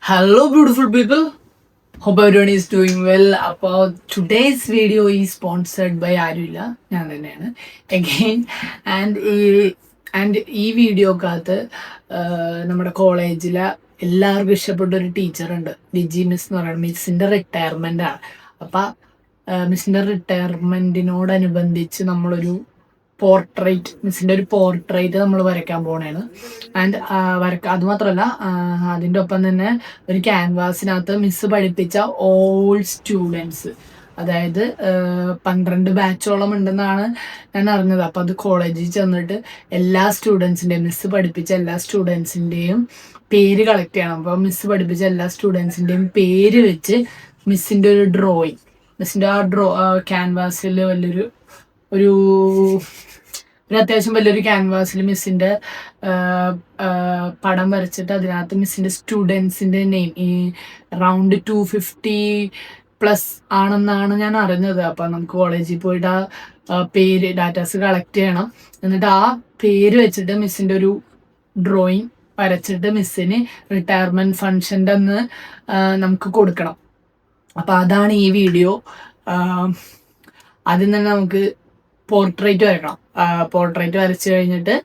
Hello, beautiful people. Hope everyone is doing well. About today's video is sponsored by ആരുമില്ല ഞാൻ തന്നെയാണ് again and ഈ വീഡിയോക്കകത്ത് നമ്മുടെ കോളേജിലെ എല്ലാവർക്കും ഇഷ്ടപ്പെട്ട ഒരു ടീച്ചറുണ്ട് ലിജി മിസ് എന്ന് പറയുന്നത് മിസ്സിൻ്റെ റിട്ടയർമെൻ്റ് ആണ്. അപ്പം മിസ്സിൻ്റെ റിട്ടയർമെൻറ്റിനോടനുബന്ധിച്ച് നമ്മളൊരു മിസ്സിൻ്റെ ഒരു പോർട്രേറ്റ് നമ്മൾ വരയ്ക്കാൻ പോണേണ്. ആൻഡ് അതുമാത്രമല്ല, അതിൻ്റെ ഒപ്പം തന്നെ ഒരു ക്യാൻവാസിനകത്ത് മിസ്സ് പഠിപ്പിച്ച ഓൾ സ്റ്റുഡൻസ്, അതായത് 12 ബാച്ചോളം ഉണ്ടെന്നാണ് ഞാൻ അറിഞ്ഞത്. അപ്പം അത് കോളേജിൽ ചെന്നിട്ട് എല്ലാ സ്റ്റുഡൻസിൻ്റെയും മിസ്സ് പഠിപ്പിച്ച എല്ലാ സ്റ്റുഡൻസിൻ്റെയും പേര് കളക്ട് ചെയ്യണം. അപ്പോൾ മിസ്സ് പഠിപ്പിച്ച എല്ലാ സ്റ്റുഡൻസിൻ്റെയും പേര് വെച്ച് മിസ്സിൻ്റെ ഒരു ഡ്രോയിങ്, മിസ്സിൻ്റെ ആ ക്യാൻവാസിൽ ഒരു അത്യാവശ്യം വലിയൊരു ക്യാൻവാസിൽ മിസ്സിൻ്റെ പടം വരച്ചിട്ട് അതിനകത്ത് മിസ്സിൻ്റെ സ്റ്റുഡൻസിൻ്റെ നെയിം ഈ അറൗണ്ട് 250+ ആണെന്നാണ് ഞാൻ അറിഞ്ഞത്. അപ്പം നമുക്ക് കോളേജിൽ പോയിട്ട് ആ പേര് ഡാറ്റാസ് കളക്ട് ചെയ്യണം. എന്നിട്ട് ആ പേര് വെച്ചിട്ട് മിസ്സിൻ്റെ ഒരു ഡ്രോയിങ് വരച്ചിട്ട് മിസ്സിന് റിട്ടയർമെൻറ്റ് ഫംഗ്ഷൻ്റെ അന്ന് നമുക്ക് കൊടുക്കണം. അപ്പം അതാണ് ഈ വീഡിയോ. ആദ്യം തന്നെ നമുക്ക് പോർട്രേറ്റ് വരക്കണം. പോർട്രേറ്റ് വരച്ച് കഴിഞ്ഞിട്ട്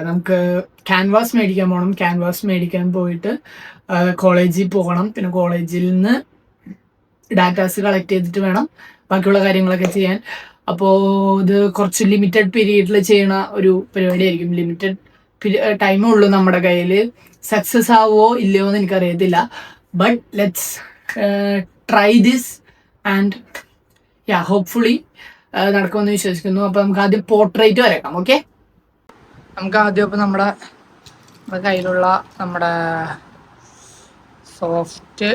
നമുക്ക് ക്യാൻവാസ് മേടിക്കാൻ പോകണം. ക്യാൻവാസ് മേടിക്കാൻ പോയിട്ട് കോളേജിൽ പോകണം. പിന്നെ കോളേജിൽ നിന്ന് ഡാറ്റാസ് കളക്ട് ചെയ്തിട്ട് വേണം ബാക്കിയുള്ള കാര്യങ്ങളൊക്കെ ചെയ്യാൻ. അപ്പോൾ ഇത് കുറച്ച് ലിമിറ്റഡ് പീരീഡിൽ ചെയ്യണ ഒരു പരിപാടിയായിരിക്കും. ലിമിറ്റഡ് ടൈമേ ഉള്ളൂ നമ്മുടെ കയ്യിൽ. സക്സസ് ആവുമോ ഇല്ലയോ എന്ന് എനിക്കറിയത്തില്ല. But let's try this and hopefully നടക്കുമെന്ന് വിശ്വസിക്കുന്നു. അപ്പോൾ നമുക്ക് ആദ്യം പോർട്രേറ്റ് വരയ്ക്കാം. ഓക്കെ, നമുക്ക് ആദ്യം അപ്പോൾ നമ്മുടെ കയ്യിലുള്ള നമ്മുടെ സോഫ്റ്റ്,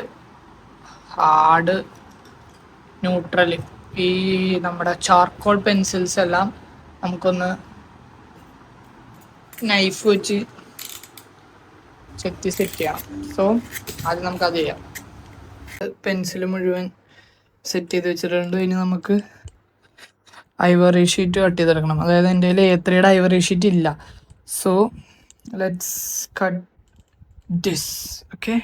ഹാർഡ്, ന്യൂട്രൽ ഈ നമ്മുടെ ചാർക്കോൾ പെൻസിൽസ് എല്ലാം നമുക്കൊന്ന് നൈഫ് വെച്ച് സെറ്റ് ചെയ്യണം. സോ ആദ്യം നമുക്കത് ചെയ്യാം. പെൻസിൽ മുഴുവൻ സെറ്റ് ചെയ്ത് വെച്ചിട്ടുണ്ട്. ഇനി നമുക്ക് ഐവറി ഷീറ്റ് കട്ട് ചെയ്തെടുക്കണം. അതായത് എൻ്റെ കയ്യിൽ A3യുടെ ഐവറി ഷീറ്റ് ഇല്ല. So let's cut this. Okay,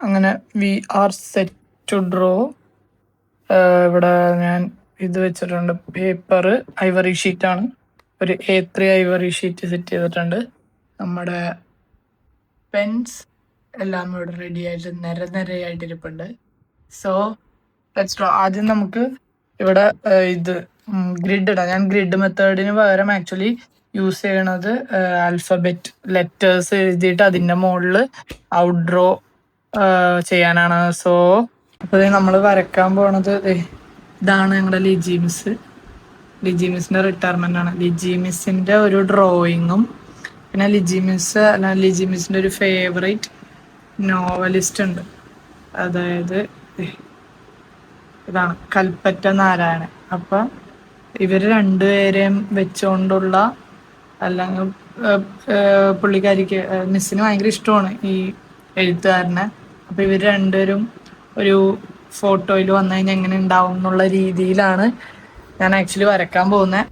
അങ്ങനെ we are set to draw. ഇവിടെ ഞാൻ ഇത് വെച്ചിട്ടുണ്ട്, പേപ്പർ ഐവറി ഷീറ്റാണ്. ഒരു A3 ഐവറി ഷീറ്റ് സെറ്റ് ചെയ്തിട്ടുണ്ട്. നമ്മുടെ പെൻസ് എല്ലാം ഇവിടെ റെഡി ആയിട്ട് നിരയായിട്ട് ഇരിപ്പുണ്ട്. So let's draw. ആദ്യം നമുക്ക് ഇവിടെ ഇത് ഗ്രിഡ് ഇടാം. ഞാൻ ഗ്രിഡ് മെത്തേഡിന് പകരം ആക്ച്വലി യൂസ് ചെയ്യണത് ആൽഫബറ്റ് ലെറ്റേഴ്സ് എഴുതിയിട്ട് അതിൻ്റെ മുകളിൽ ഔട്ട് ഡ്രോ ചെയ്യാനാണ്. സോ അപ്പോൾ നമ്മൾ വരയ്ക്കാൻ പോണത് ഇതാണ് ഞങ്ങളുടെ ലിജി മിസ്സിൻ്റെ റിട്ടയർമെൻ്റ് ആണ്. ലിജി മിസ്സിൻ്റെ ഒരു ഡ്രോയിങ്ങും പിന്നെ ലിജി മിസ്സിൻ്റെ ഒരു ഫേവറേറ്റ് നോവലിസ്റ്റ് ഉണ്ട്. അതായത് ഇതാണ് കൽപ്പറ്റ നാരായണൻ. അപ്പം ഇവർ രണ്ടുപേരെയും വെച്ചുകൊണ്ടുള്ള, അല്ലെങ്കിൽ പുള്ളിക്കാരിക്ക് മിസ്സിന് ഭയങ്കര ഇഷ്ടമാണ് ഈ എഴുത്തുകാരനെ. അപ്പം ഇവർ രണ്ടുപേരും ഒരു ഫോട്ടോയിൽ വന്നു കഴിഞ്ഞാൽ എങ്ങനെ ഉണ്ടാവും എന്നുള്ള രീതിയിലാണ് ഞാൻ ആക്ച്വലി വരയ്ക്കാൻ പോകുന്നത്.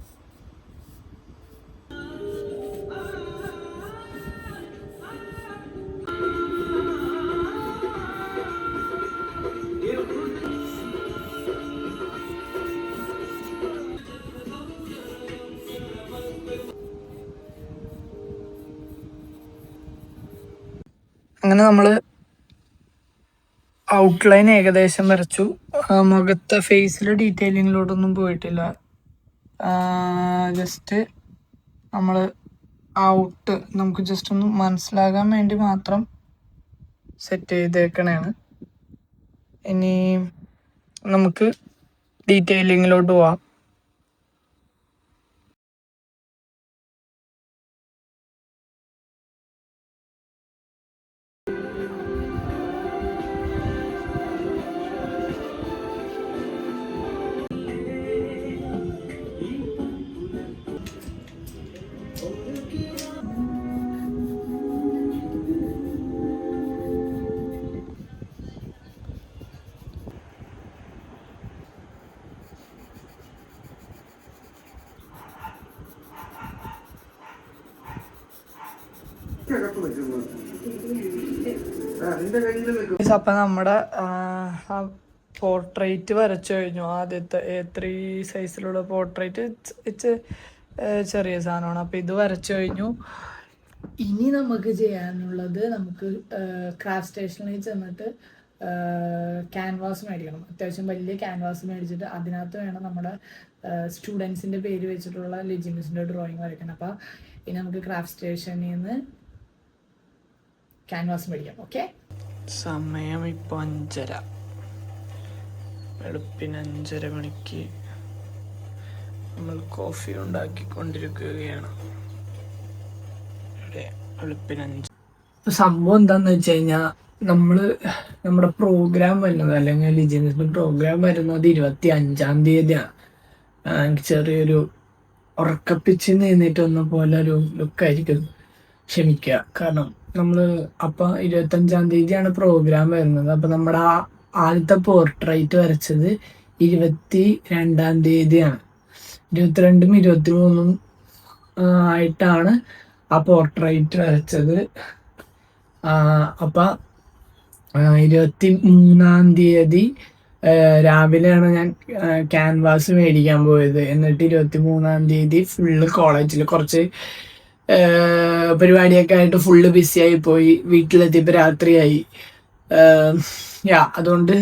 അങ്ങനെ നമ്മൾ ഔട്ട്ലൈൻ ഏകദേശം വരച്ചു. മുഖത്തെ ഫേസിൽ ഡീറ്റെയിലിങ്ങിലോട്ടൊന്നും പോയിട്ടില്ല. ജസ്റ്റ് നമ്മൾ നമുക്ക് ജസ്റ്റ് ഒന്ന് മനസ്സിലാകാൻ വേണ്ടി മാത്രം സെറ്റ് ചെയ്തേക്കണേണ്. ഇനി നമുക്ക് ഡീറ്റെയിലിങ്ങിലോട്ട് പോവാം. അപ്പൊ നമ്മുടെ പോർട്രേറ്റ് വരച്ചു കഴിഞ്ഞു. ആദ്യത്തെ A3 സൈസിലുള്ള പോർട്രേറ്റ് ചെറിയ സാധനമാണ്. അപ്പൊ ഇത് വരച്ചു കഴിഞ്ഞു. ഇനി നമുക്ക് ചെയ്യാനുള്ളത്, നമുക്ക് ക്രാഫ്റ്റ് സ്റ്റേഷനിൽ ചെന്നിട്ട് ക്യാൻവാസ് മേടിക്കണം. അത്യാവശ്യം വലിയ ക്യാൻവാസ് മേടിച്ചിട്ട് അതിനകത്ത് വേണം നമ്മുടെ സ്റ്റുഡൻസിൻ്റെ പേര് വെച്ചിട്ടുള്ള ലിജിമിസിൻ്റെ ഡ്രോയിങ് വരയ്ക്കണം. അപ്പോൾ ഇനി നമുക്ക് ക്രാഫ്റ്റ് സ്റ്റേഷനിൽ നിന്ന് ക്യാൻവാസ് മേടിക്കാം. ഓക്കെ, സമയം ഇപ്പോൾ 5:30, വെളുപ്പിന് 5:30 മണിക്ക് നമ്മൾ കോഫി ഉണ്ടാക്കിക്കൊണ്ടിരിക്കുകയാണ്. സംഭവം എന്താന്ന് വെച്ച് കഴിഞ്ഞാൽ, നമ്മുടെ പ്രോഗ്രാം വരുന്നത്, അല്ലെങ്കിൽ ലിജിനിസിന്റെ പ്രോഗ്രാം വരുന്നത് 25-ാം തീയതിയാണ്. എനിക്ക് ചെറിയൊരു ഉറക്കപ്പിച്ച് നിന്നിട്ടൊന്ന പോലെ ഒരു ലുക്കായിരിക്കും, ക്ഷമിക്കുക. കാരണം അപ്പം 25-ാം തീയതിയാണ് പ്രോഗ്രാം വരുന്നത്. അപ്പം നമ്മുടെ ആദ്യത്തെ പോർട്രേറ്റ് വരച്ചത് 22-ാം തീയതിയാണ്. 22-ഉം 23-ഉം ആയിട്ടാണ് ആ പോർട്രേറ്റ് വരച്ചത്. അപ്പം 23-ാം തീയതി രാവിലെയാണ് ഞാൻ ക്യാൻവാസ് മേടിക്കാൻ പോയത്. എന്നിട്ട് 23-ാം തീയതി ഫുള്ള് കോളേജിൽ കുറച്ച് പരിപാടിയൊക്കെ ആയിട്ട് ഫുള്ള് ബിസിയായി പോയി. വീട്ടിലെത്തിയപ്പോൾ രാത്രിയായി. അതുകൊണ്ട്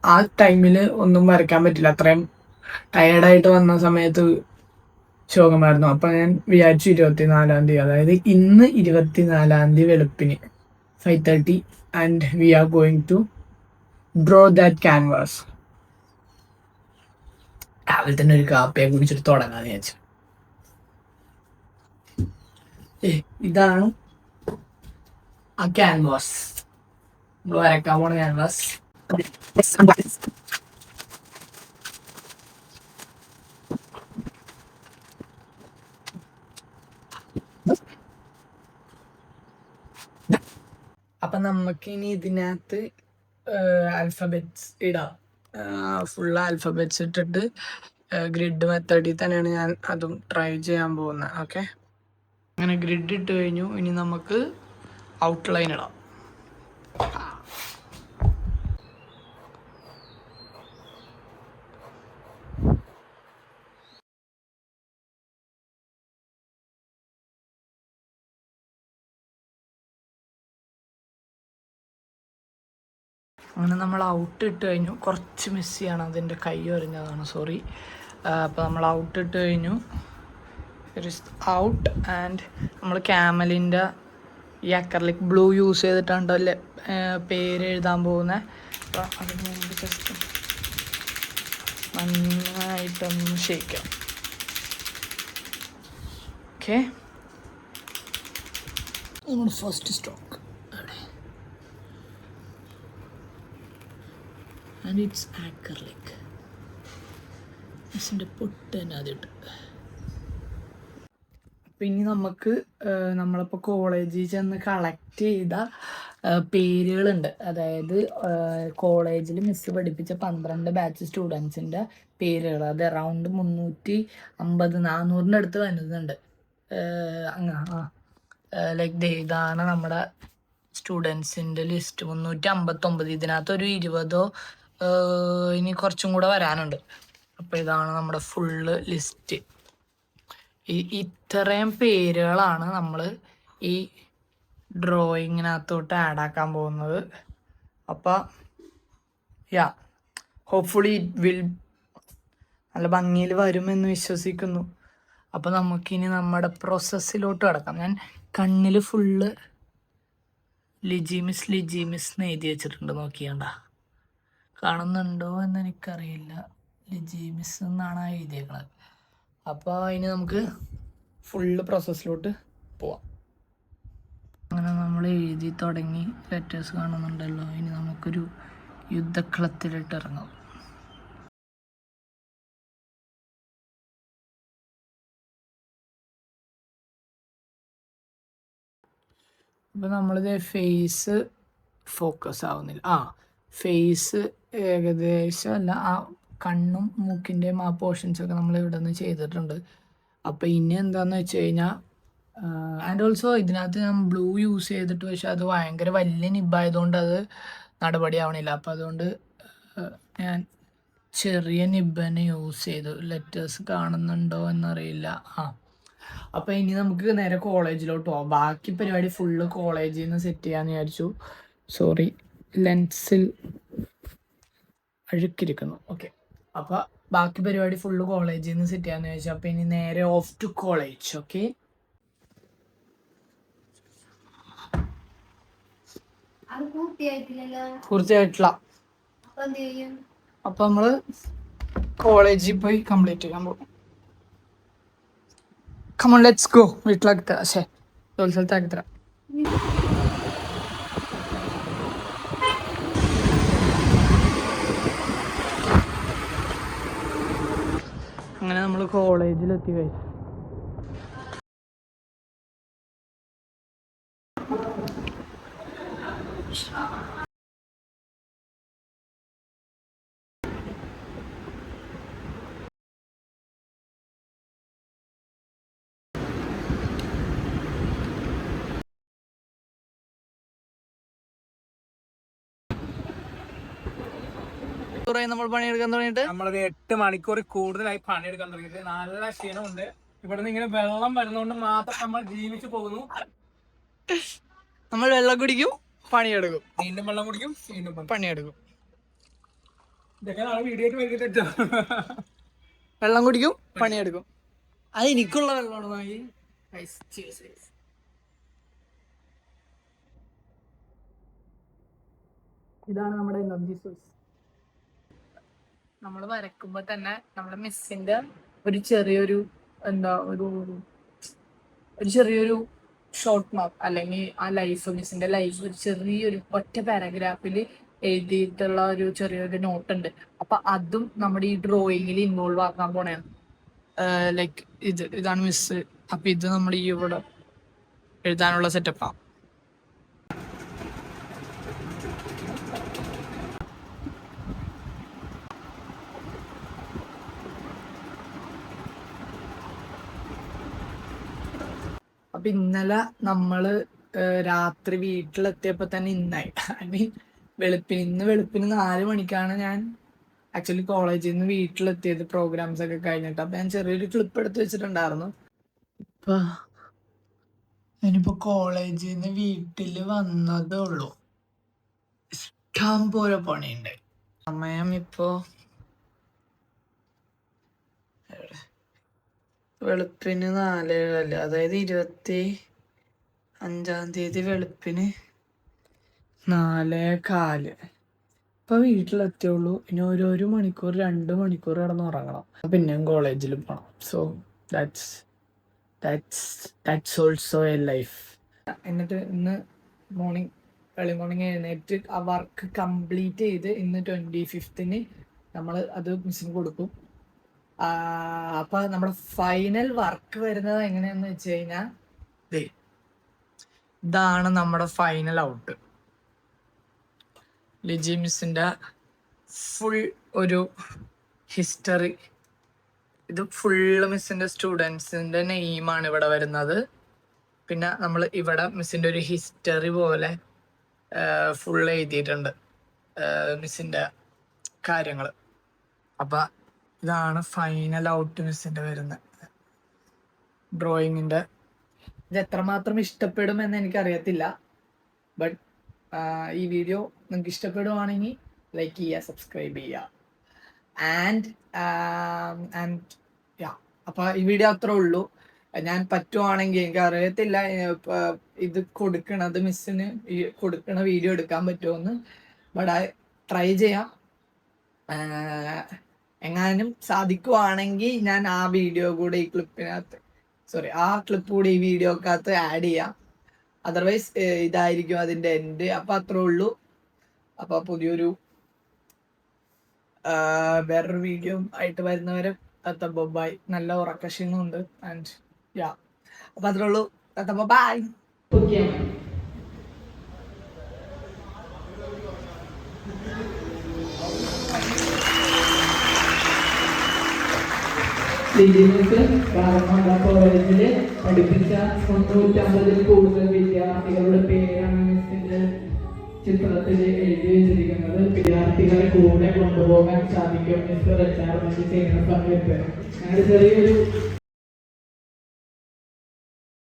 ആ ടൈമിൽ ഒന്നും വരയ്ക്കാൻ പറ്റില്ല. അത്രയും ടയേർഡായിട്ട് വന്ന സമയത്ത് ശോകമായിരുന്നു. അപ്പം ഞാൻ വിചാരിച്ചു 24-ാം തീയതി, അതായത് ഇന്ന് 24-ാം തീയതി വെളുപ്പിന് 5:30 and we are going to draw that canvas. രാവിലെ തന്നെ ഒരു കാപ്പിയെ കുടിച്ചിട്ട് തുടങ്ങാന്ന് വിചാരിച്ചു. ഇതാണ് ആ ക്യാൻവാസ്, നമ്മൾ വരയ്ക്കാൻ പോണ ക്യാൻവാസ്. അപ്പം നമുക്കിനി ഇതിനകത്ത് ആൽഫബറ്റ്സ് ഇടാം. ഫുൾ ആൽഫബറ്റ്സ് ഇട്ടിട്ട് ഗ്രിഡ് മെത്തേഡിൽ തന്നെയാണ് ഞാൻ അതും ട്രൈ ചെയ്യാൻ പോകുന്നത്. ഓക്കെ, അങ്ങനെ ഗ്രിഡ് ഇട്ട് കഴിഞ്ഞു. ഇനി നമുക്ക് ഔട്ട്ലൈൻ ഇടാം. അങ്ങനെ നമ്മൾ ഔട്ട് ഇട്ട് കഴിഞ്ഞു. കുറച്ച് മെസ്സിയാണ്, അതിൻ്റെ കൈ ഒരിഞ്ഞതാണ്, സോറി. അപ്പോൾ നമ്മൾ ഔട്ട് ഇട്ട് കഴിഞ്ഞു. ഔട്ട്. ആൻഡ് നമ്മൾ ക്യാമലിൻ്റെ ഈ അക്രലിക് ബ്ലൂ യൂസ് ചെയ്തിട്ടാണ് പേര് എഴുതാൻ പോകുന്നത്. അപ്പോൾ അതിന് മുമ്പ് ജസ്റ്റ് നന്നായിട്ടൊന്ന് ഷേക്കാം. ഓക്കെ, നമ്മൾ first stroke and it's acrylic. ഇതിൻ്റെ പൊട്ടൻ അതിട്ട്. പിന്നെ നമുക്ക് നമ്മളിപ്പോൾ കോളേജിൽ ചെന്ന് കളക്ട് ചെയ്ത പേരുകളുണ്ട്. അതായത് കോളേജിൽ മിസ് പഠിപ്പിച്ച 12 ബാച്ച് സ്റ്റുഡൻസിൻ്റെ പേരുകൾ. അത് അറൗണ്ട് 350-400 അടുത്ത് വരുന്നുണ്ട്. ലൈക്ക് ഇതാണ് നമ്മുടെ സ്റ്റുഡൻസിൻ്റെ ലിസ്റ്റ്. 359. ഇതിനകത്തൊരു 20 ഇനി കുറച്ചും കൂടെ വരാനുണ്ട്. അപ്പോൾ ഇതാണ് നമ്മുടെ ഫുള്ള് ലിസ്റ്റ്. ഇത്രയും പേരുകളാണ് നമ്മൾ ഈ ഡ്രോയിങ്ങിനകത്തോട്ട് ആഡാക്കാൻ പോകുന്നത്. അപ്പം ഹോപ്പ്ഫുള്ളി ഇറ്റ് വിൽ നല്ല ഭംഗിയിൽ വരുമെന്ന് വിശ്വസിക്കുന്നു. അപ്പോൾ നമുക്കിനി നമ്മുടെ പ്രോസസ്സിലോട്ട് കിടക്കാം. ഞാൻ കണ്ണിൽ ഫുള്ള് ലിജിമിസ് എന്ന് എഴുതി വെച്ചിട്ടുണ്ട്. നോക്കിയാണ്ട കാണുന്നുണ്ടോ എന്ന് എനിക്കറിയില്ല. ലിജിമിസ് എന്നാണ് എഴുതിയേക്കുന്നത്. അപ്പോൾ ഇനി നമുക്ക് ഫുള്ള് പ്രോസസ്സിലോട്ട് പോവാം. അങ്ങനെ നമ്മൾ എഴുതി തുടങ്ങി. ലെറ്റേഴ്സ് കാണുന്നുണ്ടല്ലോ. ഇനി നമുക്കൊരു യുദ്ധക്കളത്തിലിട്ട് ഇറങ്ങാം. അപ്പോൾ നമ്മളിത് ഫേസ് ഫോക്കസ് ആവുന്നില്ല. ഫേസ് ഏകദേശം അല്ല, ആ കണ്ണും മൂക്കിൻ്റെയും ആ പോർഷൻസൊക്കെ നമ്മൾ ഇവിടെ നിന്ന് ചെയ്തിട്ടുണ്ട്. അപ്പോൾ ഇനി എന്താണെന്ന് വെച്ച് കഴിഞ്ഞാൽ ആൻഡ് ഓൾസോ ഇതിനകത്ത് ഞാൻ ബ്ലൂ യൂസ് ചെയ്തിട്ട്, പക്ഷെ അത് ഭയങ്കര വലിയ നിബ്ബായതുകൊണ്ട് അത് നടപടിയാവണില്ല. അപ്പം അതുകൊണ്ട് ഞാൻ ചെറിയ നിബ്ബ് തന്നെ യൂസ് ചെയ്തു. ലെറ്റേഴ്സ് കാണുന്നുണ്ടോ എന്നറിയില്ല. അപ്പം ഇനി നമുക്ക് നേരെ കോളേജിലോട്ട് പോവാം. ബാക്കി പരിപാടി ഫുള്ള് കോളേജിൽ നിന്ന് സെറ്റ് ചെയ്യാമെന്ന് വിചാരിച്ചു. സോറി, ലെൻസിൽ അഴുക്കിരിക്കുന്നു. ഓക്കെ, അപ്പോൾ ബാക്കി പരിപാടി ഫുള്ള് കോളേജിൽ നിന്ന് സെറ്റ് ചെയ്യാമെന്ന് വിചാരിച്ചു. അപ്പം ഇനി നേരെ ഓഫ് ടു കോളേജ്. ഓക്കെ, പൂർത്തിയായിട്ടില്ല. അപ്പം നമ്മൾ കോളേജിൽ പോയി കംപ്ലീറ്റ് ചെയ്യാൻ പോകും. Come on let's go. വീട്ടിലാക്കി തരാം, ശേ ജോലി സ്ഥലത്താക്കി തരാം. അങ്ങനെ നമ്മൾ കോളേജിലെത്തി കഴിച്ചു. നമ്മൾ പണിയെടുക്കാൻ തുടങ്ങിയിട്ട് നമ്മളൊരു 8 മണിക്കൂർ കൂടുതലായി പണിയെടുക്കാൻ തുടങ്ങിയിട്ട് നല്ല ക്ഷീണമുണ്ട്. ഇവിടെ നിന്ന് ഇങ്ങനെ വെള്ളം വരുന്നതുകൊണ്ട് മാത്രം നമ്മൾ ജീവിച്ചു പോകുന്നു. നമ്മൾ വെള്ളം കുടിക്കും, പണിയെടുക്കും, വീണ്ടും വെള്ളം കുടിക്കും, വീണ്ടും പണിയെടുക്കും. ഇതൊക്കെ വീഡിയോ വരുന്നിട്ടോ. വെള്ളം കുടിക്കും, പണിയെടുക്കും. അത് എനിക്കുള്ള വെള്ളമാണ്. ഇതാണ് നമ്മുടെ എനർജി സോഴ്സ്. നമ്മൾ വരക്കുമ്പോൾ തന്നെ നമ്മുടെ മിസ്സിന്റെ ഒരു ചെറിയൊരു ചെറിയൊരു ഷോർട്ട് മാപ്പ്, അല്ലെങ്കിൽ ആ ലൈഫ്, മിസ്സിന്റെ ലൈഫ് ഒരു ചെറിയൊരു ഒറ്റ പാരഗ്രാഫിൽ എഴുതിയിട്ടുള്ള ഒരു ചെറിയൊരു നോട്ട് ഉണ്ട്. അപ്പൊ അതും നമ്മുടെ ഈ ഡ്രോയിങ്ങിൽ ഇൻവോൾവ് ആക്കാൻ പോണേ. ലൈക്ക് ഇതാണ് മിസ്. അപ്പൊ ഇത് നമ്മൾ ഈ ഇവിടെ എഴുതാനുള്ള സെറ്റപ്പാണ്. അപ്പൊ ഇന്നലെ നമ്മള് രാത്രി വീട്ടിലെത്തിയപ്പോ തന്നെ ഇന്നായി. ഐ മീൻ ഇന്ന് വെളുപ്പിന് 4 മണിക്കാണ് ഞാൻ ആക്ച്വലി കോളേജിൽ നിന്ന് വീട്ടിലെത്തിയത്, പ്രോഗ്രാംസ് ഒക്കെ കഴിഞ്ഞിട്ട്. അപ്പൊ ഞാൻ ചെറിയൊരു ക്ലിപ്പ് എടുത്ത് വെച്ചിട്ടുണ്ടായിരുന്നു. ഇനിയിപ്പോ കോളേജിൽ നിന്ന് വീട്ടിൽ വന്നതേ ഉള്ളൂ. ഇഷ്ടം പോലെ പണിയുണ്ട്. സമയം ഇപ്പോ വെളുപ്പിന് 4:15, അതായത് 25-ാം തീയതി വെളുപ്പിന് 4:15. ഇപ്പൊ വീട്ടിലെത്തിയുള്ളൂ. ഇനി ഒരു മണിക്കൂർ 2 മണിക്കൂർ കിടന്ന് ഉറങ്ങണം. പിന്നെയും കോളേജിൽ പോകണം. So that's also A life. എന്നിട്ട് ഇന്ന് ഏർലി മോർണിംഗ് എഴുന്നേറ്റ് ആ വർക്ക് കംപ്ലീറ്റ് ചെയ്ത് ഇന്ന് 25th നമ്മൾ അത് മിസ്സിന് കൊടുക്കും. അപ്പൊ നമ്മുടെ ഫൈനൽ വർക്ക് വരുന്നത് എങ്ങനെയാന്ന് വെച്ച് കഴിഞ്ഞാൽ ഇതാണ് നമ്മുടെ ഫൈനൽ ഔട്ട്. ലിജി മിസ്സിന്റെ ഫുൾ ഒരു ഹിസ്റ്ററി. ഇത് ഫുള്ള് മിസ്സിന്റെ സ്റ്റുഡൻസിന്റെ നെയിമാണ് ഇവിടെ വരുന്നത്. പിന്നെ നമ്മൾ ഇവിടെ മിസ്സിന്റെ ഒരു ഹിസ്റ്ററി പോലെ ഫുൾ എഴുതിയിട്ടുണ്ട്, മിസ്സിന്റെ കാര്യങ്ങൾ. അപ്പൊ ഇതാണ് ഫൈനൽ ഔട്ട് മിസ്സിന്റെ വരുന്നത് ഡ്രോയിങ്ങിന്റെ. ഇത് എത്രമാത്രം ഇഷ്ടപ്പെടുമെന്ന് എനിക്കറിയത്തില്ല. ബട്ട് ഈ വീഡിയോ നിങ്ങൾക്ക് ഇഷ്ടപ്പെടുവാണെങ്കിൽ ലൈക്ക് ചെയ്യുക, സബ്സ്ക്രൈബ് ചെയ്യുക. ആൻഡ് അപ്പോൾ ഈ വീഡിയോ അത്രേ ഉള്ളൂ. ഞാൻ പറ്റുവാണെങ്കിൽ, എനിക്ക് അറിയത്തില്ല ഇത് കൊടുക്കണത് മിസ്സിന് കൊടുക്കണ വീഡിയോ എടുക്കാൻ പറ്റുമെന്ന്. ബട്ട് ട്രൈ ചെയ്യാം. എങ്ങാനും സാധിക്കുവാണെങ്കിൽ ഞാൻ ആ വീഡിയോ കൂടെ ഈ ക്ലിപ്പിനകത്ത് ആ ക്ലിപ്പ് കൂടി ഈ വീഡിയോക്കകത്ത് ആഡ് ചെയ്യാം. അതർവൈസ് ഇതായിരിക്കും അതിൻ്റെ എൻഡ്. അപ്പം അത്രേ ഉള്ളൂ. അപ്പോൾ പുതിയൊരു വേറൊരു വീഡിയോ ആയിട്ട് വരുന്നവരെ ബൈ. നല്ല ഉറക്കക്ഷീണമുണ്ട്. ആൻഡ് അപ്പം അത്രേ ഉള്ളൂ. ബൈ. കോളേജില് പഠിപ്പിച്ച 350-ൽ കൂടുതൽ വിദ്യാർത്ഥികളുടെ പേരാണ് മിസ്സിന്റെ ചിത്രത്തിൽ എഴുതി വെച്ചിരിക്കുന്നത്. വിദ്യാർത്ഥികളെ കൂടെ കൊണ്ടുപോകാൻ സാധിക്കും മിസ് റിട്ടയർമെന്റ് ചെയ്യുന്ന സമയത്ത്. അങ്ങനെ ചെറിയൊരു